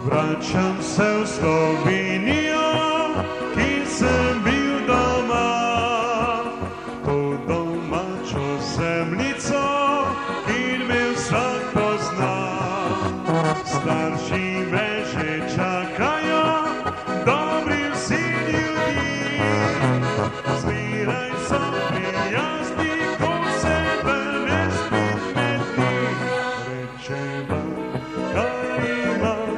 Vračam se v Slovenijo, ki sem bil doma, to domačo zemljico, ki me vsak pozna. Starši me že čakajo, dobri vsi ljudje, zmeraj so prijazni, ko se vrne spet med njih. Rečeva, kar imam,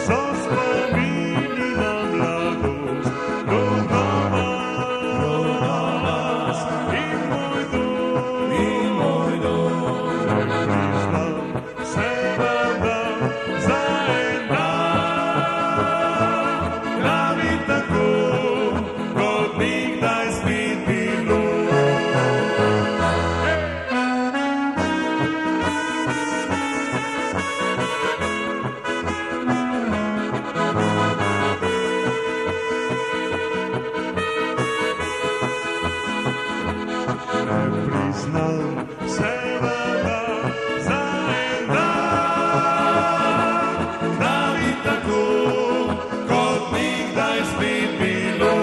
so spomini na mladost, rodna vas in moj dom. Priznam se vam, da za en dan da bi tako, kot nikdaj spet bilo. Priznam se vam, da za en dan da bi tako, kot nikdaj spet bilo.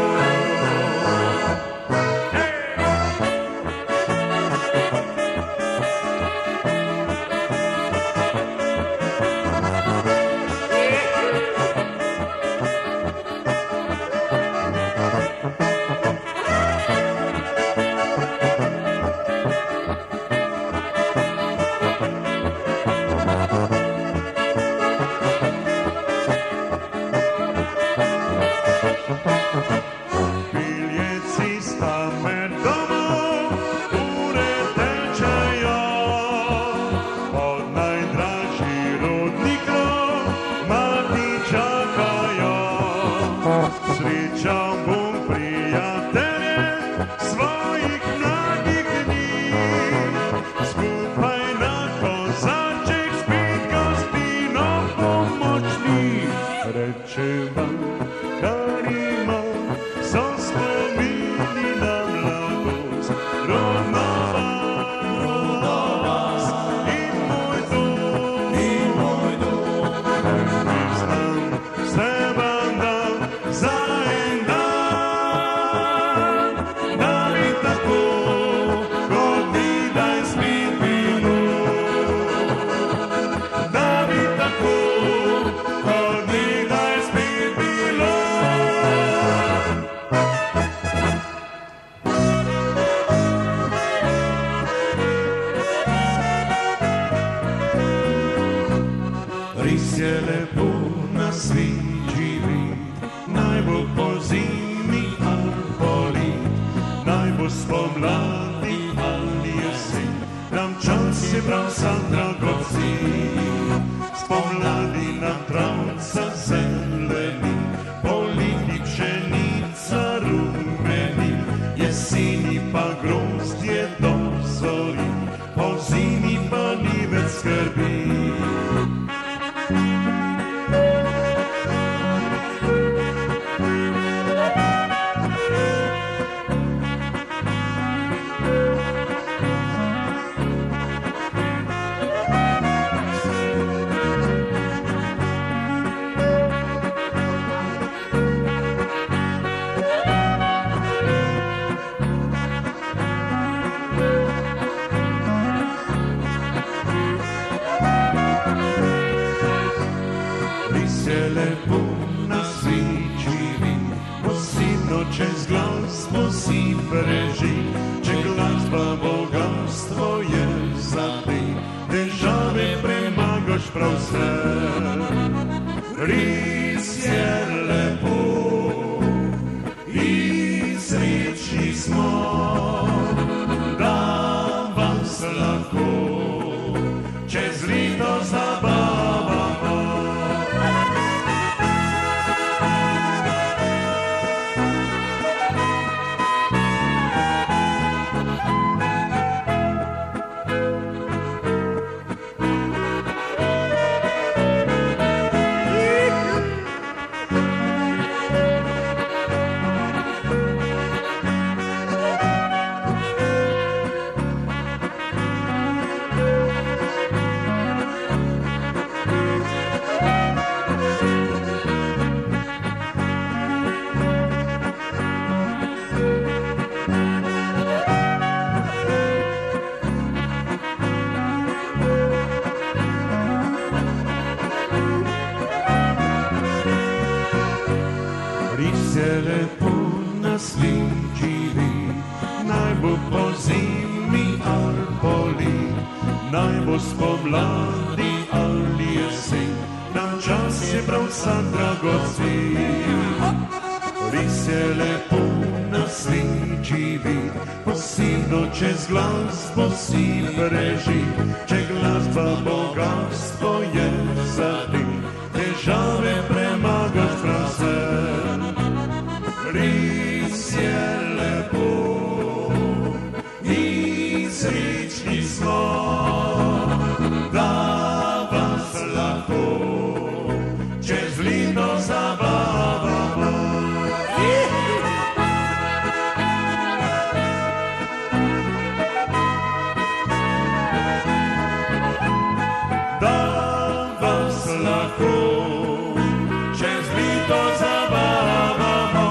Biljeci sta med domov, ure tečejo, od najdražjih rodnikov mati čakajo. Srečal bom prijatelje svojih mladih dni, skupaj na kozarček spet gostino pomočni. Rečeva, kar imam, so spomini na mladost, rodna vas in moj dom. Priznam se vam, da za en dan da bi tako, kot nikdaj spet bilo. Da bi tako, kot nikdaj spet bilo. Res je lepo na svet živeti, naj bo pozimi ali poleti, naj bo spomladi ali jesen, nam čas je prav sam dragocen. Spomladi na travca zeleni, poleti pšenica rumeni, jeseni pa grozdje do zori, pozimi pa ni več skrbi. bo po zimi ali poli, naj bo spomladi ali jesen, nam čas je prav vsak dragocen. Res je lepo na sreči vid, posebno čez glasbo si preži, če glasba bogatstvo je za ti, težave premagaš prav vse. Res je lepo in srečni smo, da vas lahko čez leto zabavamo. Da vas lahko čez leto zabavamo.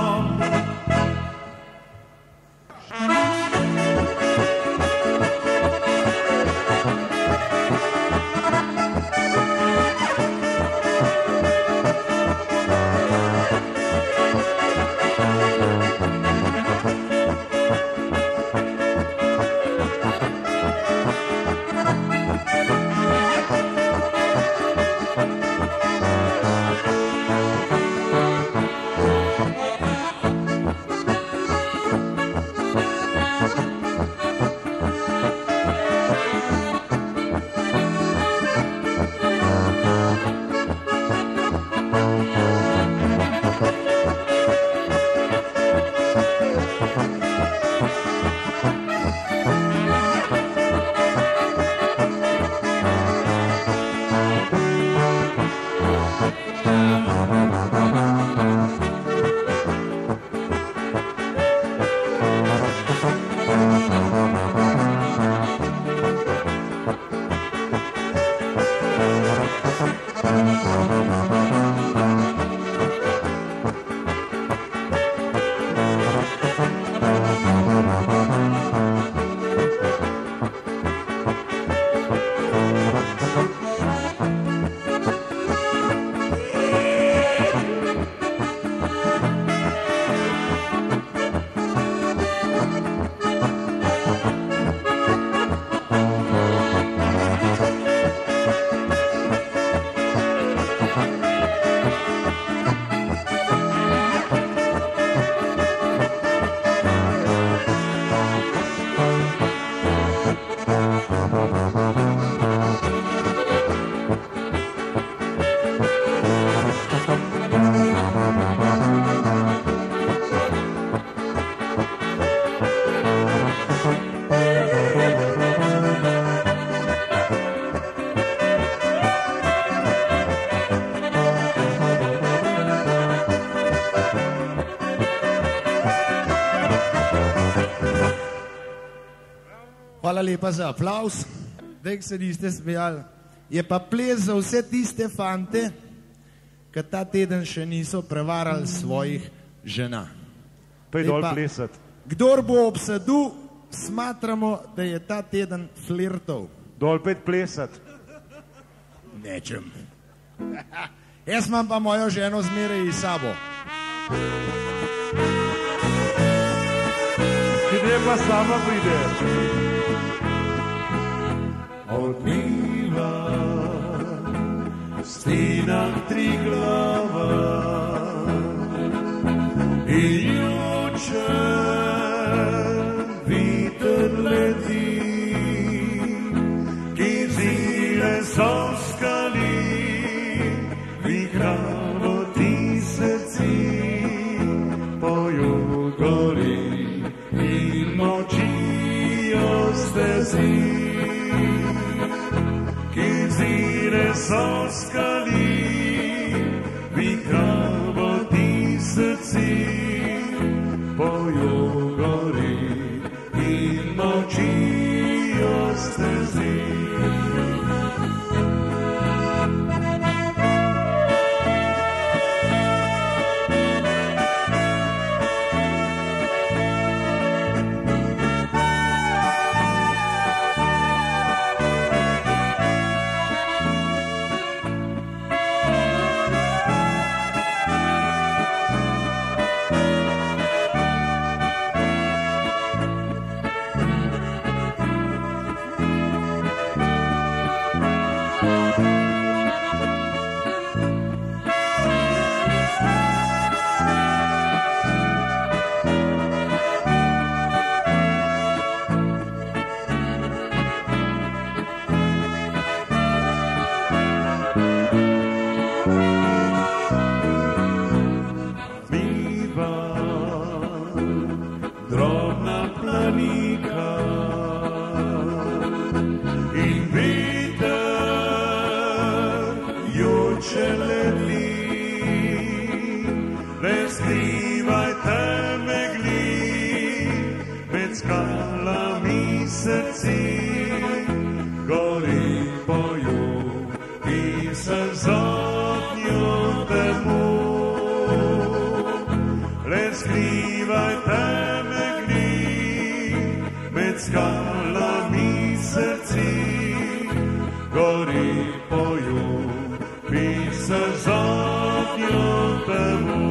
Hvala lepa za aplaus. Daj, se niste smejali. Je pa ples za vse tiste fante, ki ta teden še niso prevarali svojih žena. Pej dol plesat. Kdor bo obsedel, smatramo, da je ta teden flirtov. Dol pet plesat. Nečem. Jaz imam pa mojo ženo zmeraj s sabo. Kdje pa sama pride? Odmiva stina Triglava in juče viter leti, ki zile so skali, vihravo ti srci, pojo gori in močijo stezi. So skali, vihravo ti srci, pojo gori in močijo stezi. skalami srci, gori poljubi se zadnju temu. Le skrivajte me gni, med skalami srci, gori poljubi se zadnju temu.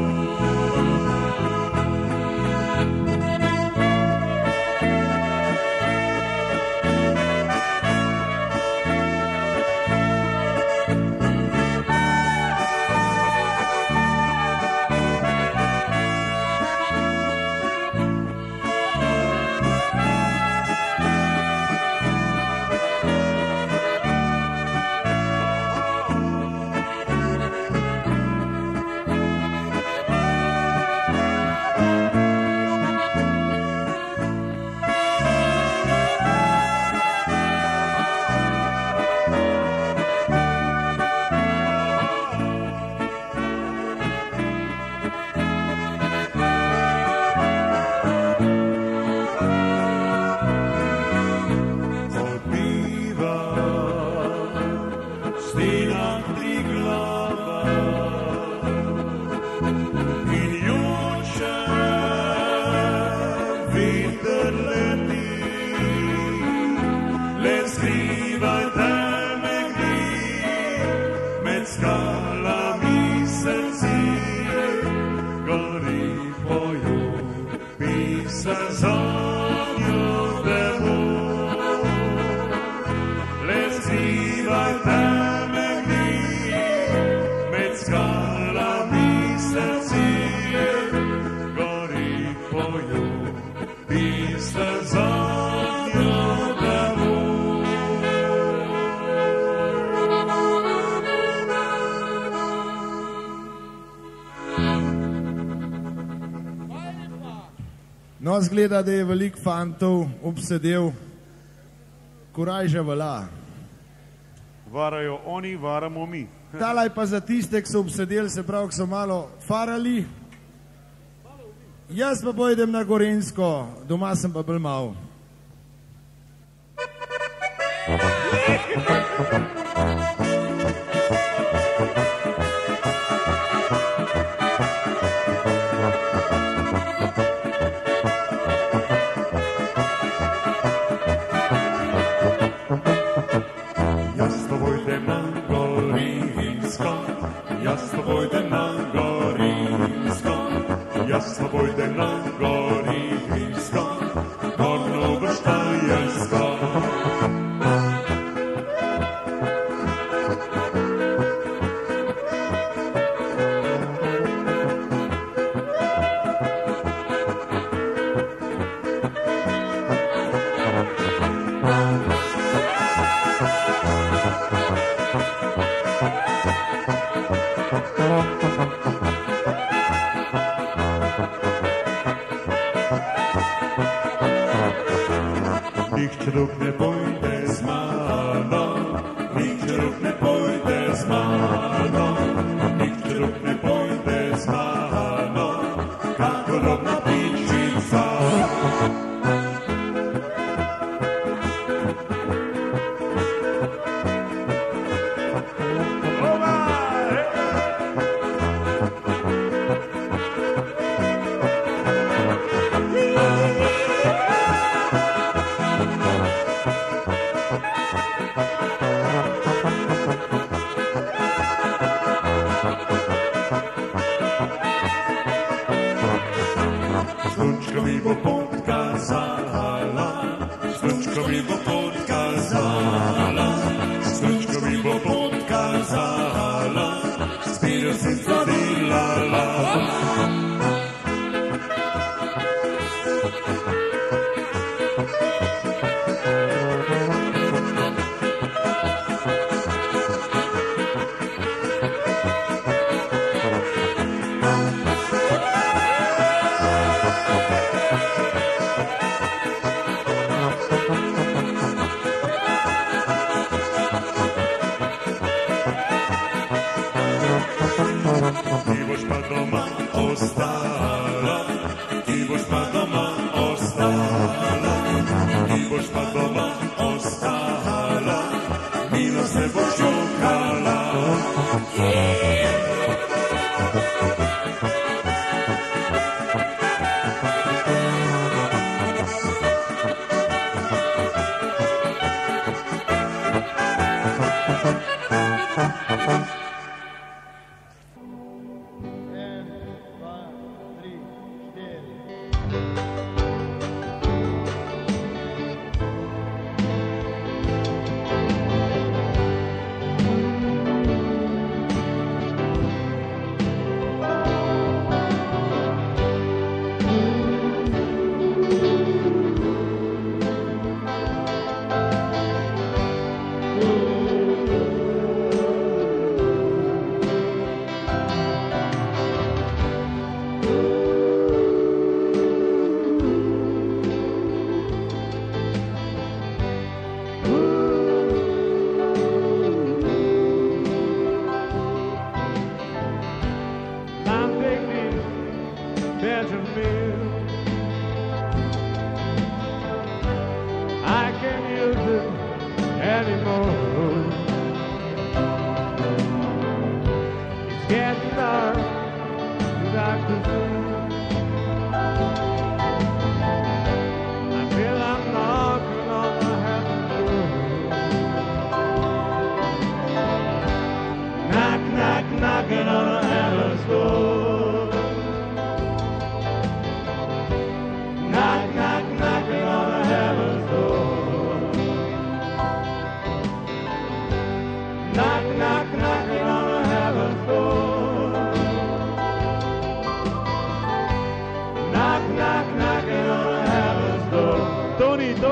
No, zgleda, da je veliko fantov obsedel korajža vala. Varajo oni, varamo mi. Talaj pa za tiste, ki so obsedeli, se pravi, ki so malo farali. Jaz pa pojdem na Gorenjsko, doma sem pa bolj mal. Pojde na Gorinsko, Gorno Štajersko. Nihče drug ne pojde z mano, nihče drug ne pojde z mano, nihče drug ne pojde z mano, kako robna pičica. Snučka mi bo podkazala, snučka mi bo podkazala, snučka mi bo podkazala, spira si zadilala. boš pa doma ostala, milost ne boš čukala.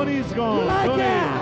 Tony's gone. Like Tony. that.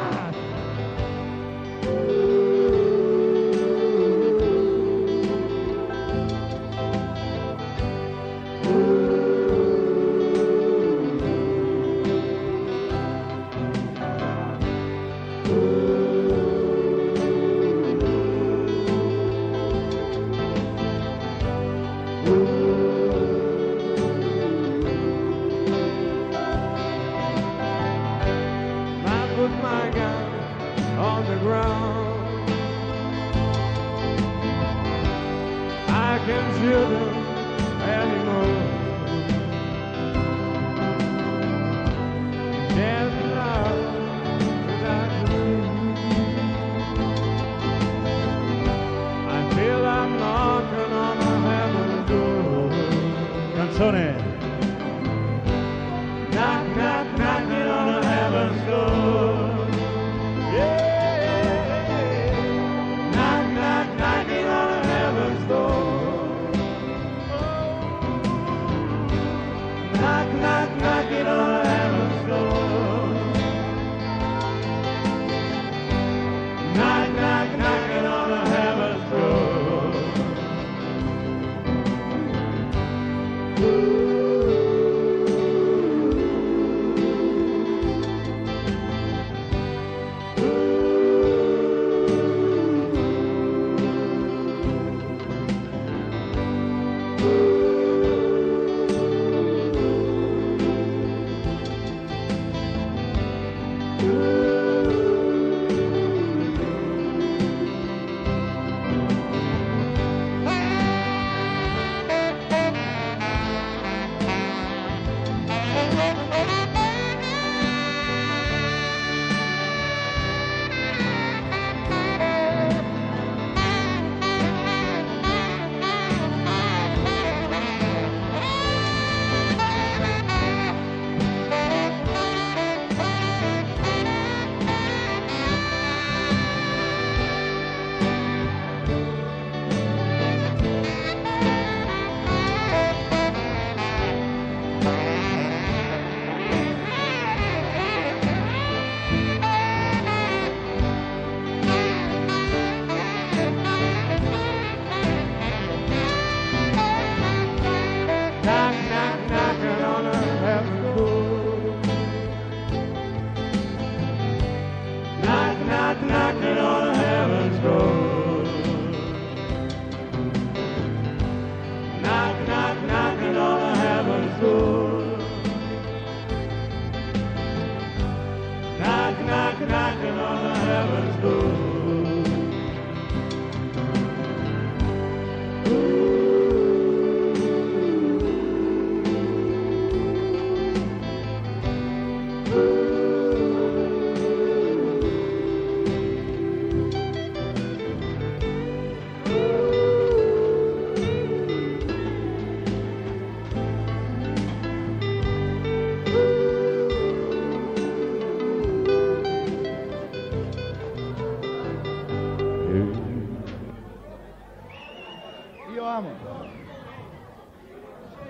heavens blue.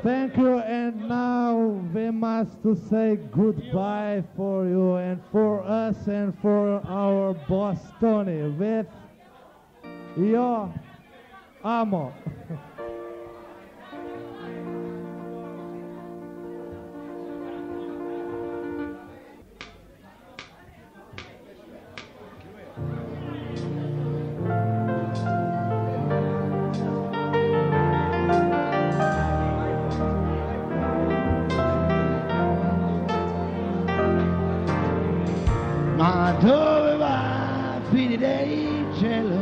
Thank you, and now we must to say goodbye for you and for us and for our boss Tony with Io Amo. Ma dove va a finire il cielo?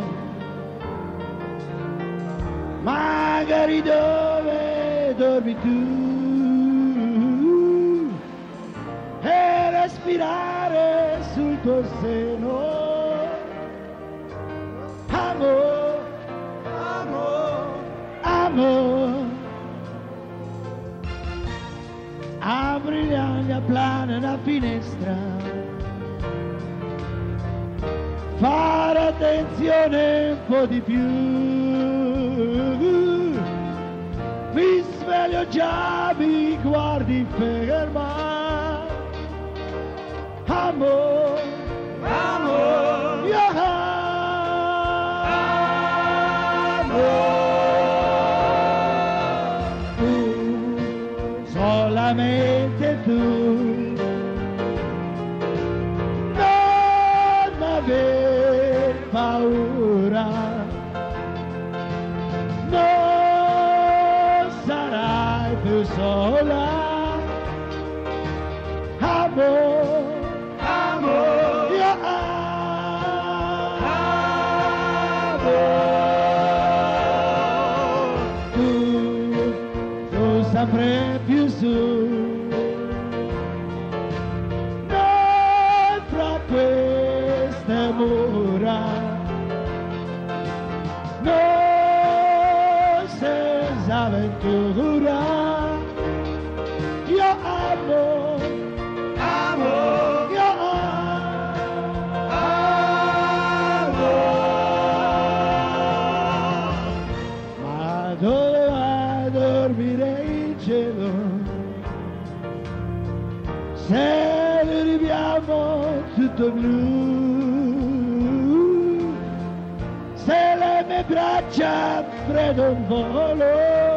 Magari dove dormi tu? E respirare sul tuo seno. Amo, amo, amo. Apri gli occhi, applana la finestra. Fare attenzione un po' di più. Mi sveglio già, mi guardi ferma. Amo, amo, io amo. Tu, solamente tu. Paura, non sarai più sola. Amo, amo, io amo. Tu sempre più su. Noi fra queste mura. Avventura, io amo, amo, io amo. Ma dove va a dormire il cielo? Se lo riviamo tutto blu, se le mie braccia freddo un volo.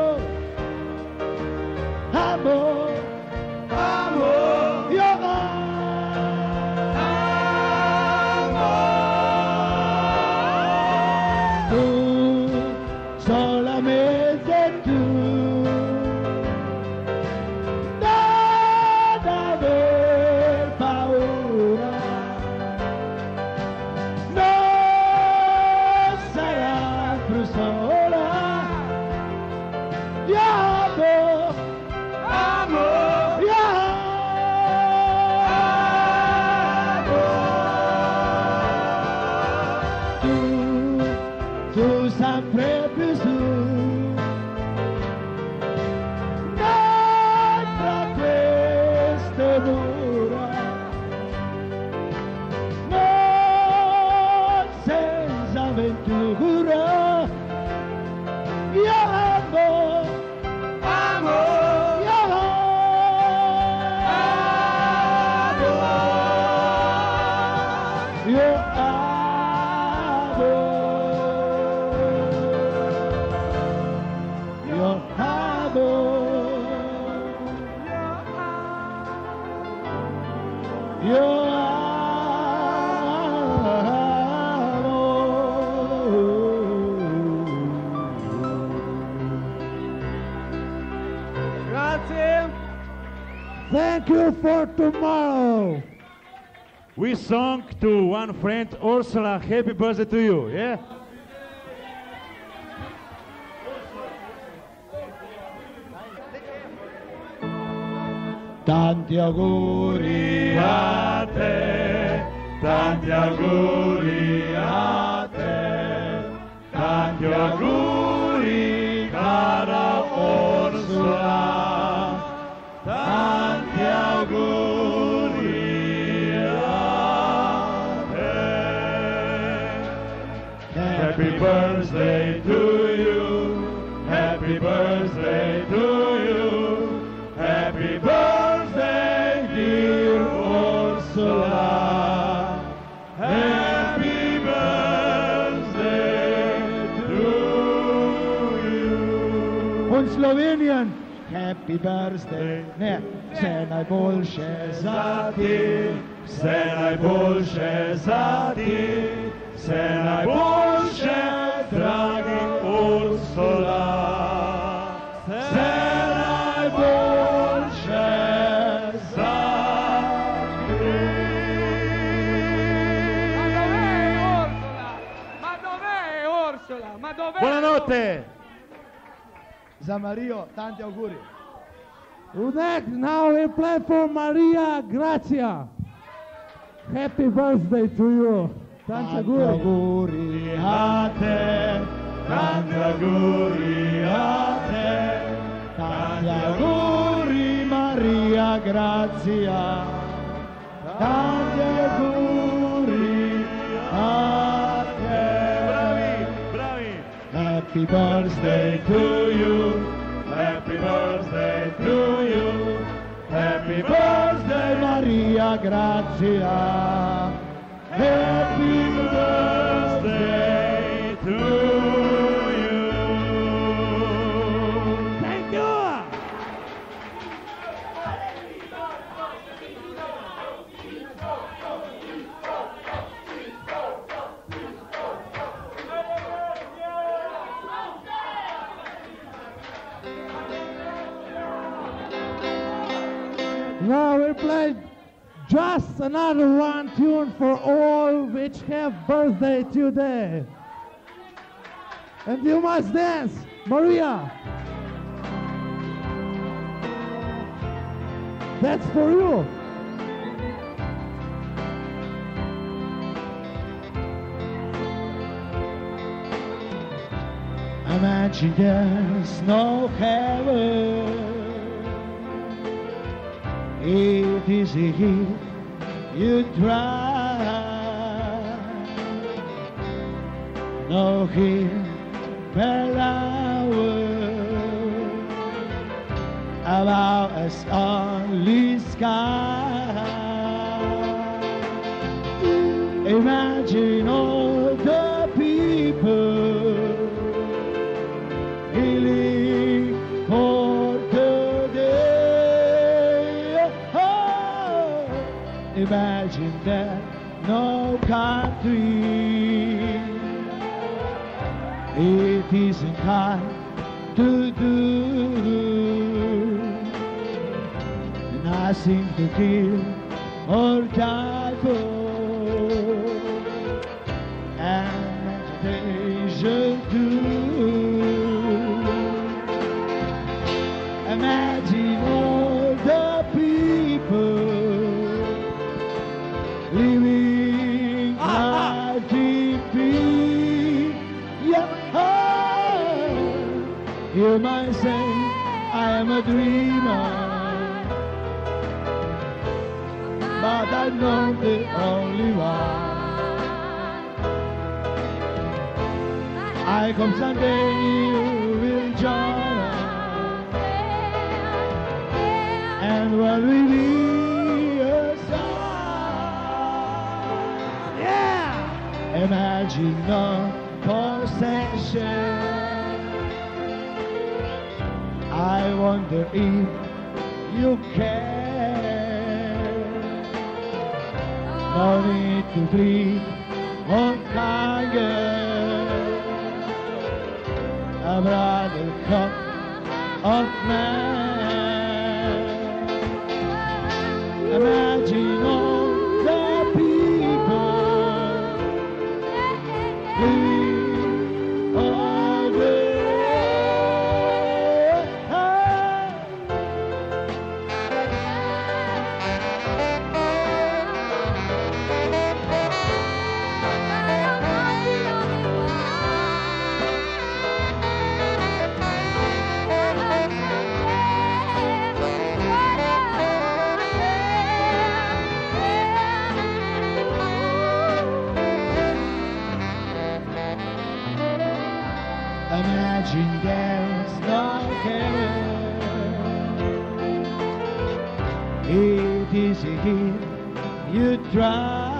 Amo, amo, io amo. Tu, solamente tu. Non aver paura. Non sarà più sola. Io amo. Tu sempre più su. Noi tra queste mura. Non senza avventura. Io amo. Amo. Io amo. Io amo. Thank you for tomorrow. we sung to one friend, Ursula, happy birthday to you, yeah? Tanti auguri a te, tanti auguri a te, tanti auguri cara Ursula, tanti auguri a te. Happy birthday to you, happy birthday to you, happy birthday dear Ursula, happy birthday to you. Und Slowenien, happy birthday, ne, vse najboljše za ti, vse najboljše za ti, vse najboljše, dragi Ursula, vse najboljše za ti. Ma dov'è Ursula? Ma dov'è? Buonanotte! Za Marijo, tanti auguri. Next, now we play for Maria Grazia. Happy birthday to you. Tanti auguri. Auguri a te, tanti auguri a te, tanti auguri Maria Grazia, tanti auguri a te. Bravi, bravi! Happy birthday to you, happy birthday to you, happy birthday Maria Grazia, happy birthday to you. Thank you. Now we play just another one tune for all which have birthday today. And you must dance, Maria. That's for you. Imagine there's no heaven. It is a heat you try. No heat per hour. About us only sky. Imagine all the people healing for today. Oh, imagine that no country it isn't hard to do. Nothing to kill or die for, and agitation too. Imagine all the people living life in peace. Yeah. Oh, you might say I am a dreamer, but I'm not the only one. I come someday, you will join us, and when we be aside, yeah. Imagine no possession. I wonder if you care. No need to plead or hunger. A brother cup of man. Imagine all the people Imagine there's no heaven. It is here you try.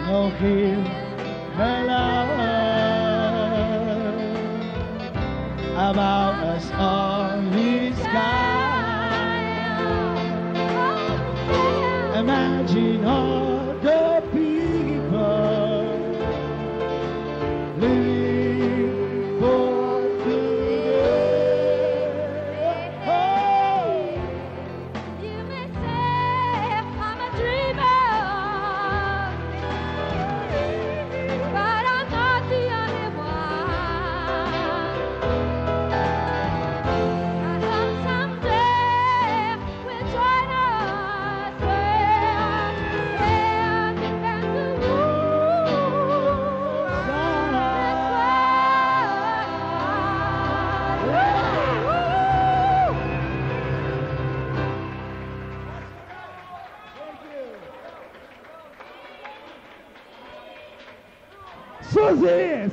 No here, hello. About us on the sky. Imagine all the people living for today. Oh. You may say I'm a dreamer, but I'm not the only one. I hope someday we'll join us where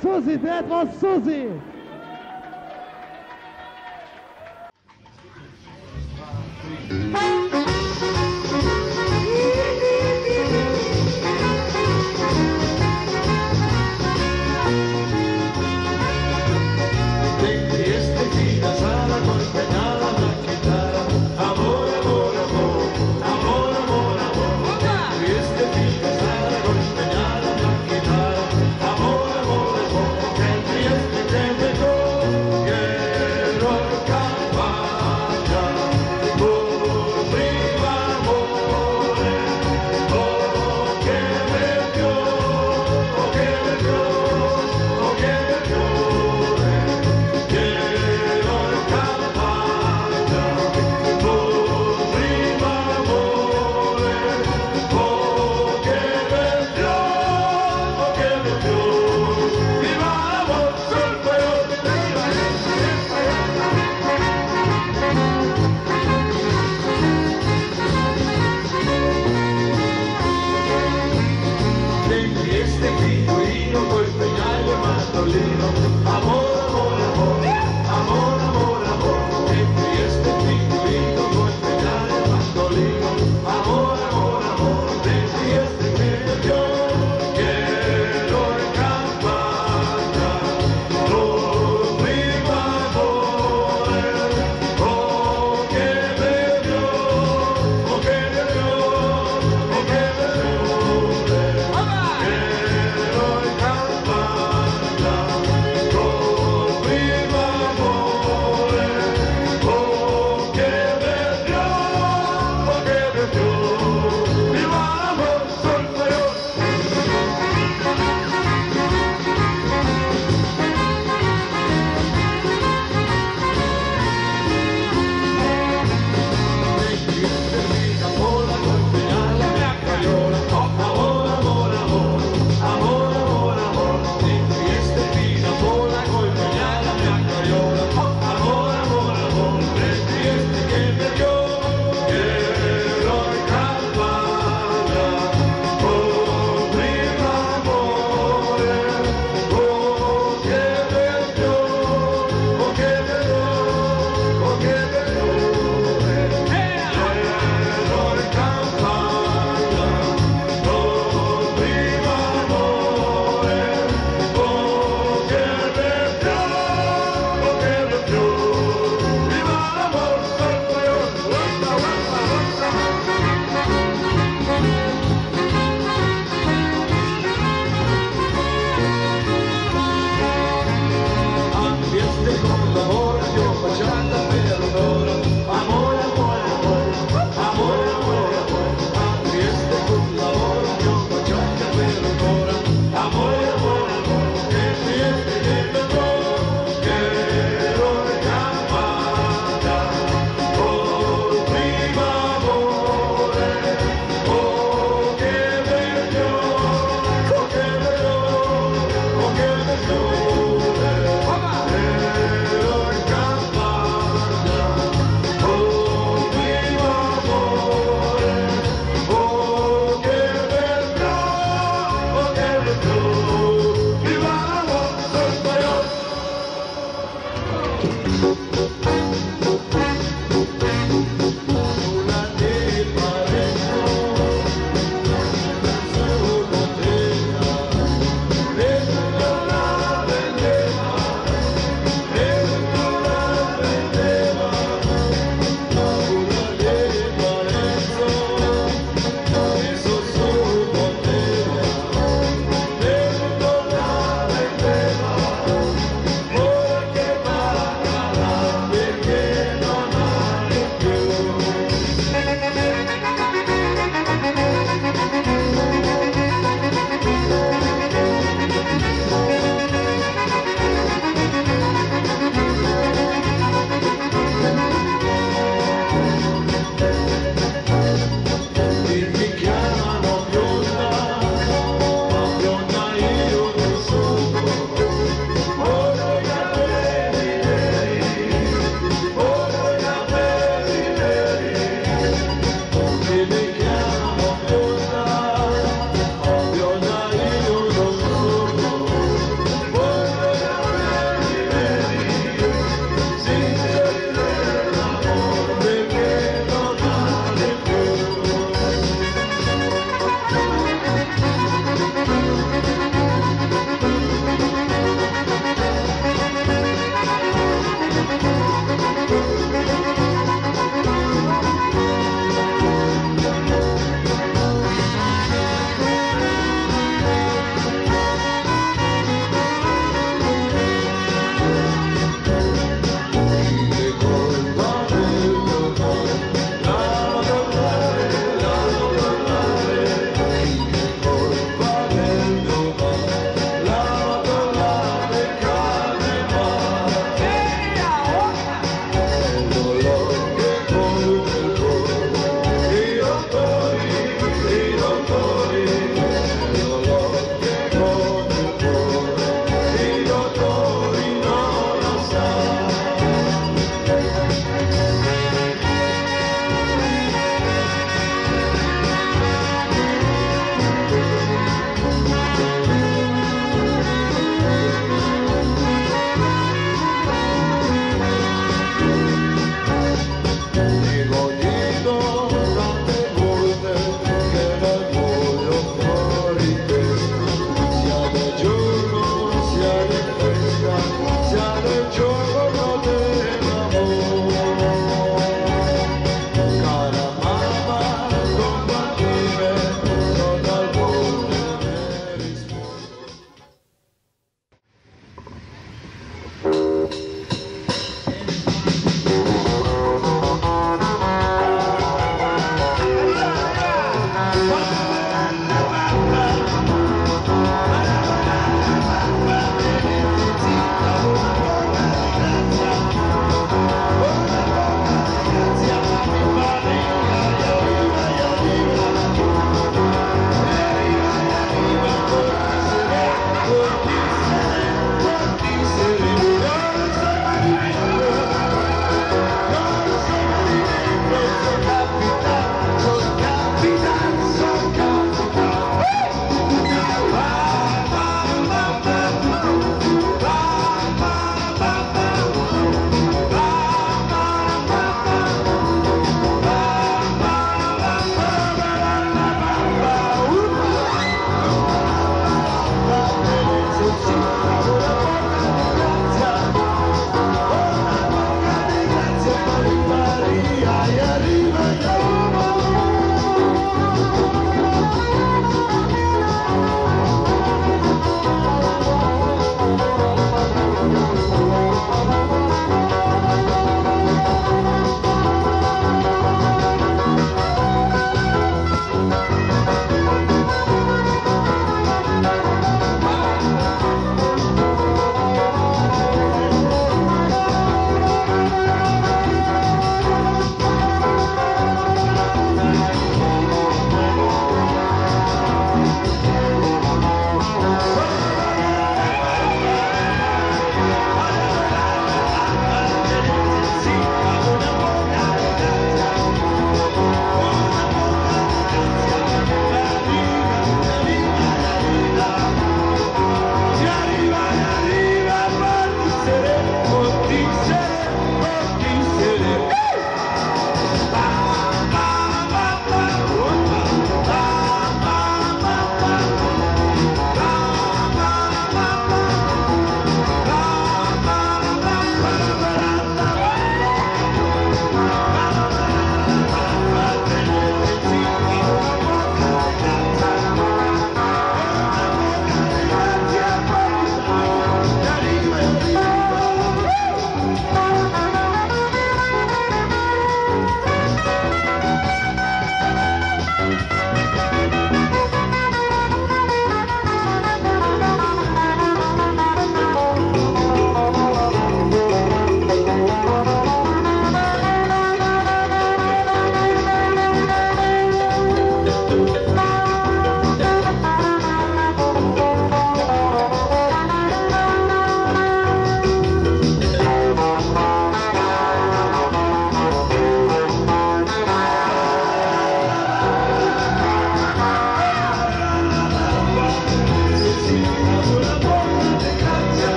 Susie, that was Susie. Oh,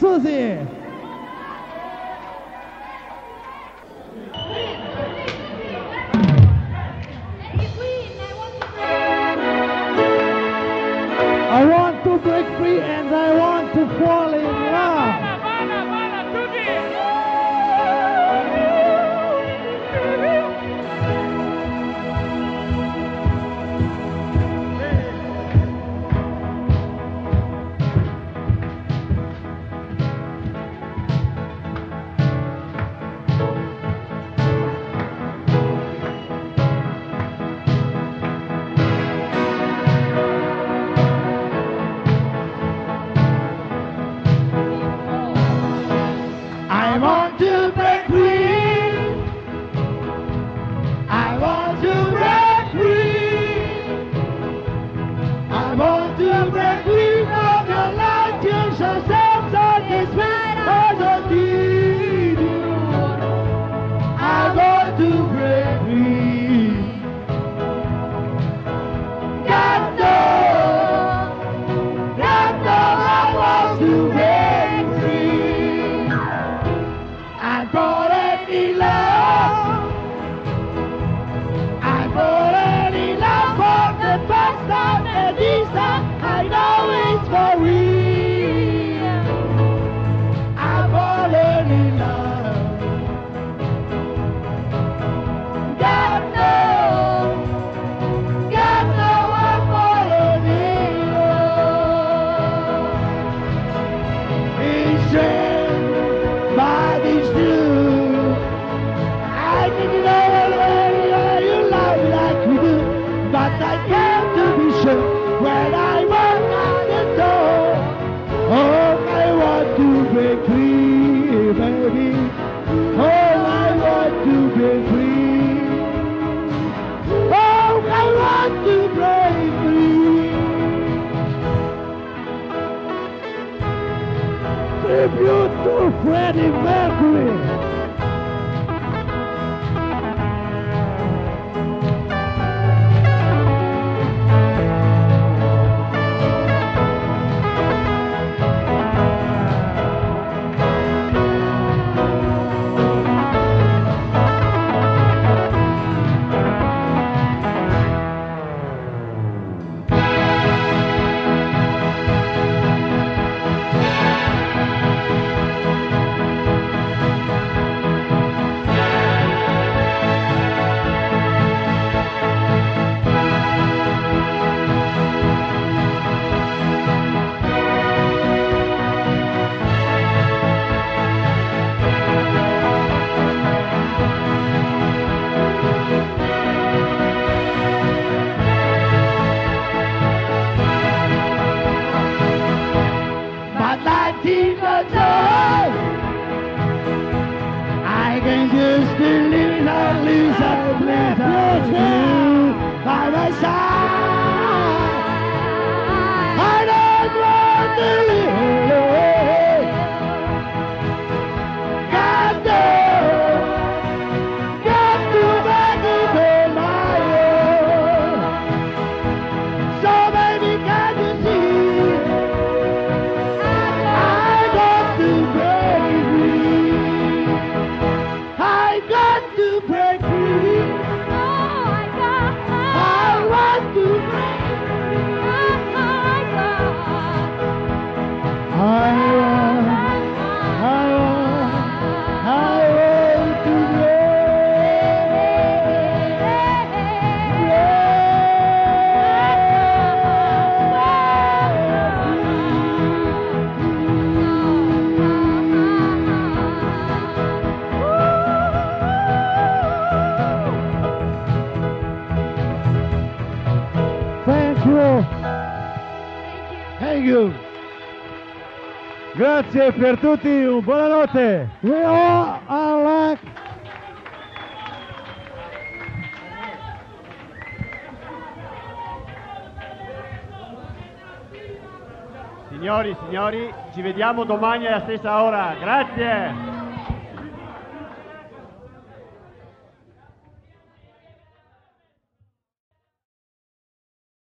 Susie. I want to break free and I want to fall in love. I want to break free. I want to break free. I want to break free from the light you shall set on this man I don't need you. I want to break free. God knows, I want to break free. I'm falling in love. I'm falling in love for the first time, and this time I know it's for real. I'm falling in love. God knows I'm falling in love. It's strange, but it's true. I didn't know where you love like we do, but I came to be sure when I walk out the door. Oh, I want to break free, baby. Oh, I want to break free. Oh, I want to break free. Tribute to Freddie Mercury. But life is a joy. I can just believe and lose and bliss you by my side. I don't want to live. God knows, got to make it on my own. So baby, can you see? I got to break free. I got to break free. I want to break free. I want to Thank you. Thank you. Grazie per tutti, buonanotte. We all are like Signori, ci vediamo domani alla stessa ora. Grazie.